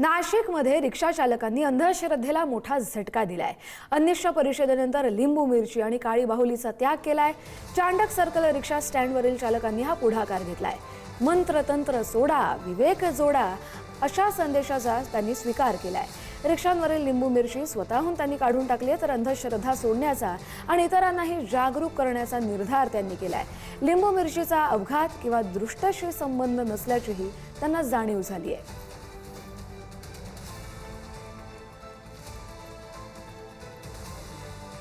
नाशिकमध्ये रिक्षा चालकांनी अंधश्रद्धेला मोठा झटका दिलाय। अनिष्ट परिषदेनंतर लिंबू मिरची आणि काळी बाहुलीचा त्याग केलाय। चांडक सर्कल रिक्षा स्टँडवरील चालकांनी हा पुढाकार घेतलाय। मंत्रतंत्र सोडा, विवेक जोडा अशा संदेशाचा त्यांनी स्वीकार केलाय। रिक्षांवरील लिंबू मिरची स्वतःहून त्यांनी काढून टाकली, तर अंधश्रद्धा सोडण्याचा आणि इतरांनाही जागरूक करण्याचा निर्धार त्यांनी केलाय। लिंबू मिरचीचा अपघात किंवा दृष्टीशी संबंध नसल्याचीही त्यांना जाणीव झाली आहे।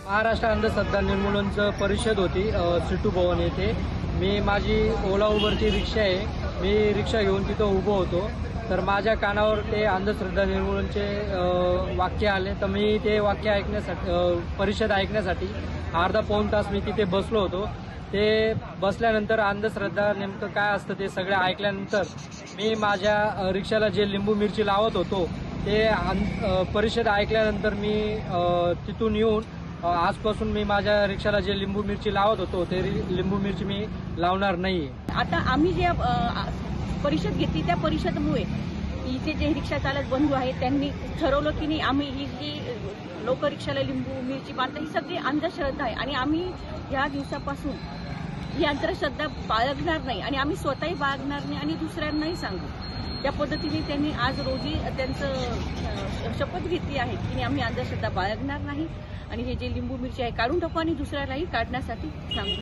महाराष्ट्र अंधश्रद्धा निर्मूलन परिषद होती सिटू भवन येथे। मी माझी ओला उबरची रिक्षा आहे, मी रिक्षा घेऊन तिथं उभो होतो, तर माझ्या कानावर ते अंधश्रद्धा निर्मूलनचे वाक्य आले। तर मी ते वाक्य ऐकण्यासाठी परिषद ऐकण्यासाठी अर्धा पाऊण तास मी तिथे बसलो होतो। ते बसल्यानंतर अंधश्रद्धा नेमकं काय असतं ते सगळं ऐकल्यानंतर मी माझ्या रिक्षाला जे लिंबू मिरची लावत होतो ते परिषद ऐकल्यानंतर मी तिथून येऊन आजपासून मी माझ्या रिक्षाला जे लिंबू मिरची लावत होतो ते लिंबू मिरची मी लावणार नाही। आता आम्ही जे परिषद घेतली त्या परिषदेमुळे इथे जे रिक्षा चालक बंधू आहेत त्यांनी ठरवलं की नाही, आम्ही ही जी लोक रिक्षाला लिंबू मिरची बांधतात ही सगळी अंधश्रद्धा आहे आणि आम्ही या दिवसापासून ही अंधश्रद्धा बाळगणार नाही आणि आम्ही स्वतःही बाळगणार नाही आणि दुसऱ्यांनाही सांगू। त्या पद्धतीने त्यांनी आज रोजी त्यांचं शपथ घेतली आहे की आम्ही अंधश्रद्धा बाळगणार नाही आणि हे जे लिंबू मिरची आहे काढून टाकू आणि दुसऱ्यालाही काढण्यासाठी सांगू।